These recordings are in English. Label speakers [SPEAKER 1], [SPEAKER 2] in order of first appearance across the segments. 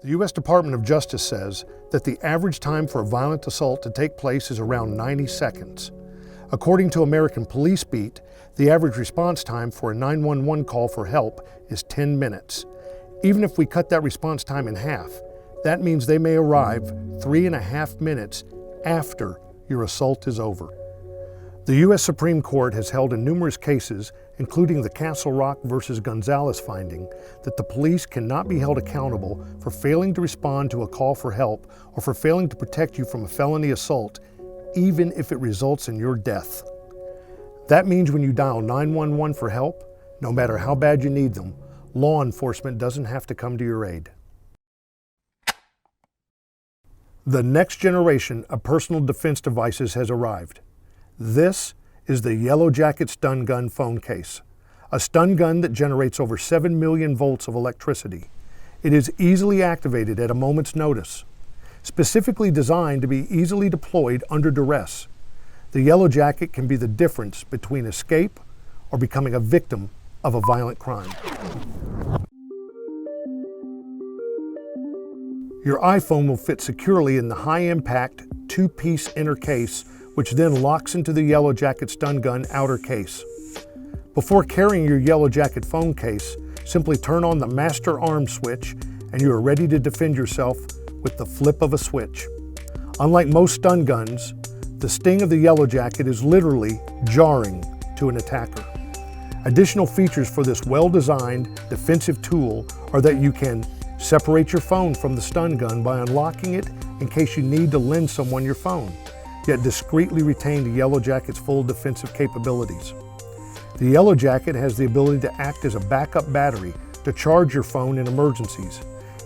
[SPEAKER 1] The U.S. Department of Justice says that the average time for a violent assault to take place is around 90 seconds. According to American Police Beat, the average response time for a 911 call for help is 10 minutes. Even if we cut that response time in half, that means they may arrive 3.5 minutes after your assault is over. The U.S. Supreme Court has held in numerous cases, including the Castle Rock versus Gonzalez finding, that the police cannot be held accountable for failing to respond to a call for help or for failing to protect you from a felony assault, even if it results in your death. That means when you dial 911 for help, no matter how bad you need them, law enforcement doesn't have to come to your aid. The next generation of personal defense devices has arrived. This is the Yellow Jacket stun gun phone case, a stun gun that generates over 7 million volts of electricity. It is easily activated at a moment's notice, specifically designed to be easily deployed under duress. The Yellow Jacket can be the difference between escape or becoming a victim of a violent crime. Your iPhone will fit securely in the high-impact two-piece inner case, which then locks into the Yellow Jacket stun gun outer case. Before carrying your Yellow Jacket phone case, simply turn on the master arm switch and you are ready to defend yourself with the flip of a switch. Unlike most stun guns, the sting of the Yellow Jacket is literally jarring to an attacker. Additional features for this well-designed defensive tool are that you can separate your phone from the stun gun by unlocking it in case you need to lend someone your phone, yet discreetly retain the Yellow Jacket's full defensive capabilities. The Yellow Jacket has the ability to act as a backup battery to charge your phone in emergencies,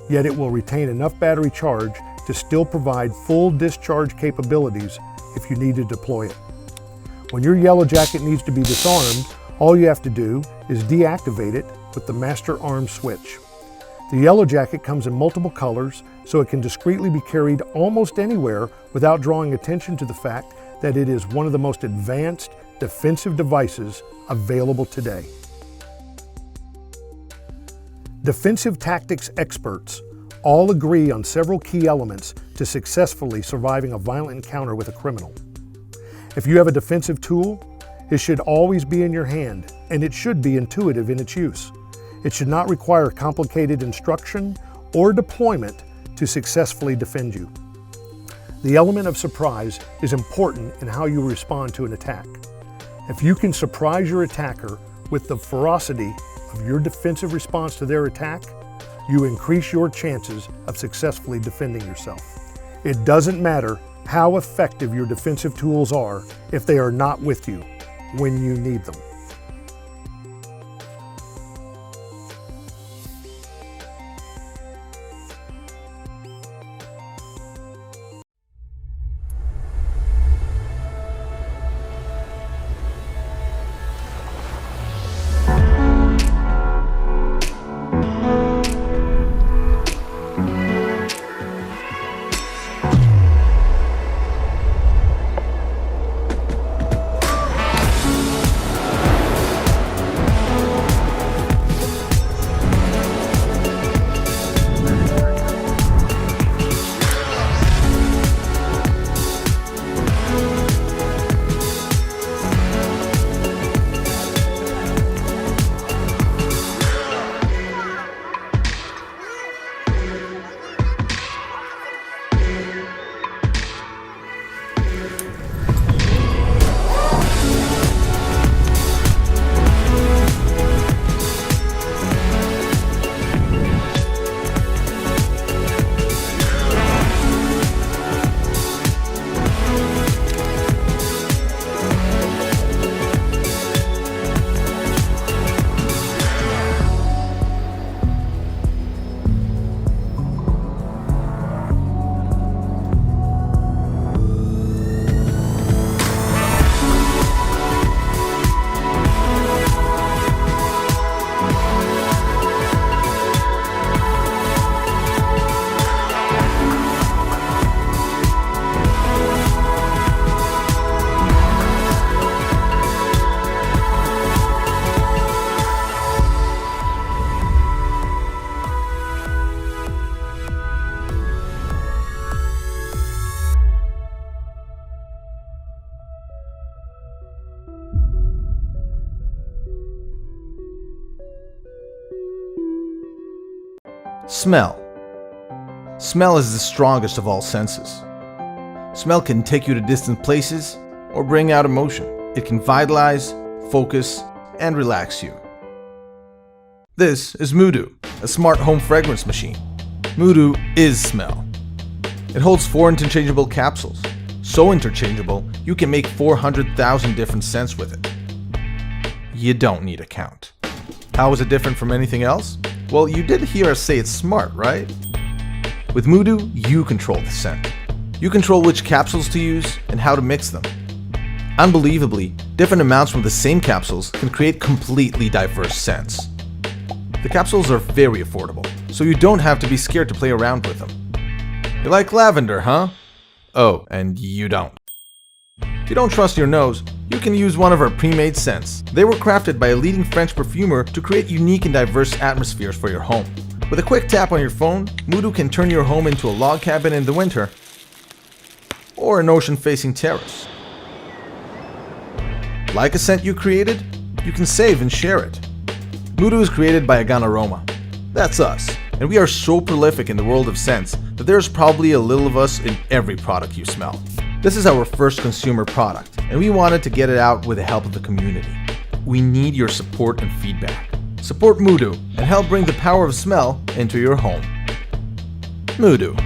[SPEAKER 1] yet it will retain enough battery charge to still provide full discharge capabilities if you need to deploy it. When your Yellow Jacket needs to be disarmed, all you have to do is deactivate it with the master arm switch. The Yellow Jacket comes in multiple colors, so it can discreetly be carried almost anywhere without drawing attention to the fact that it is one of the most advanced defensive devices available today. Defensive tactics experts all agree on several key elements to successfully surviving a violent encounter with a criminal. If you have a defensive tool, it should always be in your hand, and it should be intuitive in its use. It should not require complicated instruction or deployment to successfully defend you. The element of surprise is important in how you respond to an attack. If you can surprise your attacker with the ferocity of your defensive response to their attack, you increase your chances of successfully defending yourself. It doesn't matter how effective your defensive tools are if they are not with you when you need them.
[SPEAKER 2] Smell. Smell is the strongest of all senses. Smell can take you to distant places or bring out emotion. It can vitalize, focus, and relax you. This is Mudu, a smart home fragrance machine. Mudu is smell. It holds 4 interchangeable capsules. So interchangeable, you can make 400,000 different scents with it. You don't need a count. How is it different from anything else? Well, you did hear us say it's smart, right? With Mudu, you control the scent. You control which capsules to use and how to mix them. Unbelievably, different amounts from the same capsules can create completely diverse scents. The capsules are very affordable, so you don't have to be scared to play around with them. You like lavender, huh? Oh, and you don't. If you don't trust your nose, you can use one of our pre-made scents. They were crafted by a leading French perfumer to create unique and diverse atmospheres for your home. With a quick tap on your phone, Mudu can turn your home into a log cabin in the winter or an ocean-facing terrace. Like a scent you created? You can save and share it. Mudu is created by Agan Aroma. That's us, and we are so prolific in the world of scents that there's probably a little of us in every product you smell. This is our first consumer product, and we wanted to get it out with the help of the community. We need your support and feedback. Support Mudu and help bring the power of smell into your home. Mudu.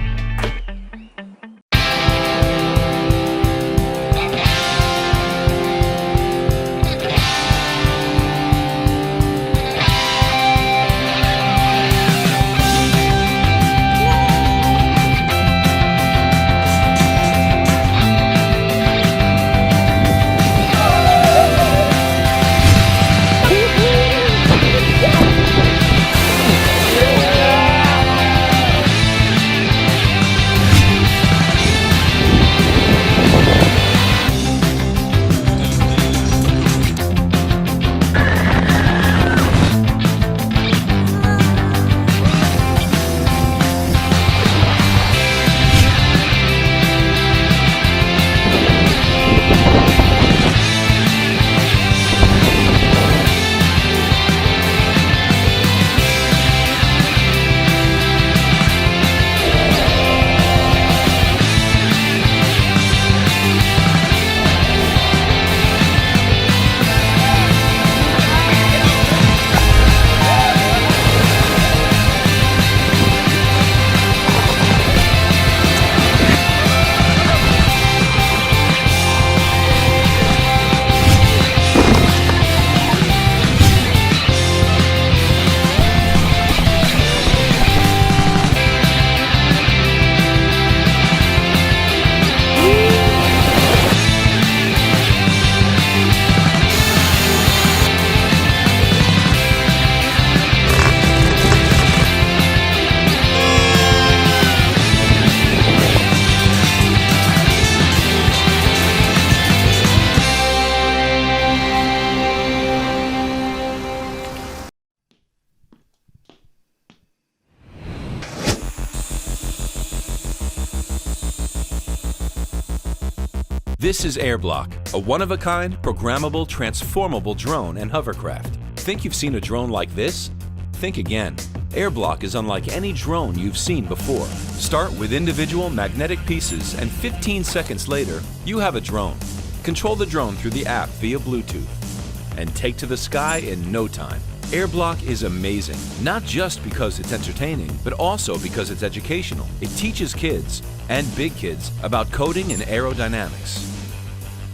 [SPEAKER 3] This is Airblock, a one-of-a-kind, programmable, transformable drone and hovercraft. Think you've seen a drone like this? Think again. Airblock is unlike any drone you've seen before. Start with individual magnetic pieces and 15 seconds later, you have a drone. Control the drone through the app via Bluetooth and take to the sky in no time. Airblock is amazing, not just because it's entertaining, but also because it's educational. It teaches kids, and big kids, about coding and aerodynamics.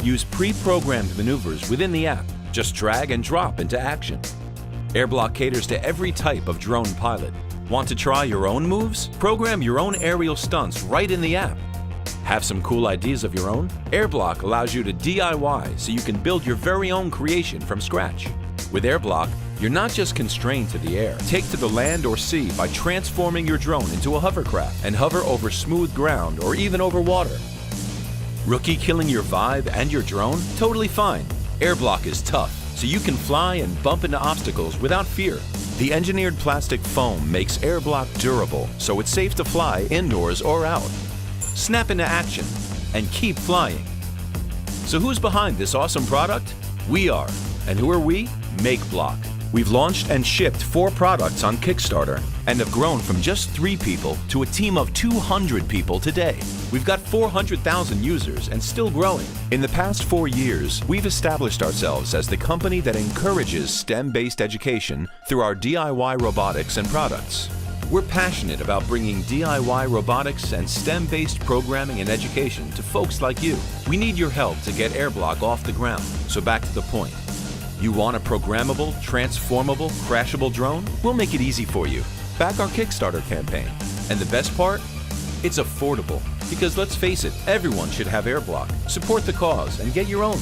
[SPEAKER 3] Use pre-programmed maneuvers within the app. Just drag and drop into action. Airblock caters to every type of drone pilot. Want to try your own moves? Program your own aerial stunts right in the app. Have some cool ideas of your own? Airblock allows you to DIY so you can build your very own creation from scratch. With Airblock, you're not just constrained to the air. Take to the land or sea by transforming your drone into a hovercraft and hover over smooth ground or even over water. Rookie killing your vibe and your drone? Totally fine. Airblock is tough, so you can fly and bump into obstacles without fear. The engineered plastic foam makes Airblock durable, so it's safe to fly indoors or out. Snap into action and keep flying. So who's behind this awesome product? We are. And who are we? MakeBlock. We've launched and shipped 4 products on Kickstarter and have grown from just 3 people to a team of 200 people today. We've got 400,000 users and still growing. In the past 4 years, we've established ourselves as the company that encourages STEM-based education through our DIY robotics and products. We're passionate about bringing DIY robotics and STEM-based programming and education to folks like you. We need your help to get AirBlock off the ground, so back to the point. You want a programmable, transformable, crashable drone? We'll make it easy for you. Back our Kickstarter campaign. And the best part? It's affordable. Because let's face it, everyone should have AirBlock. Support the cause and get your own.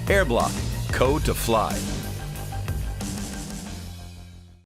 [SPEAKER 3] AirBlock. Code to fly.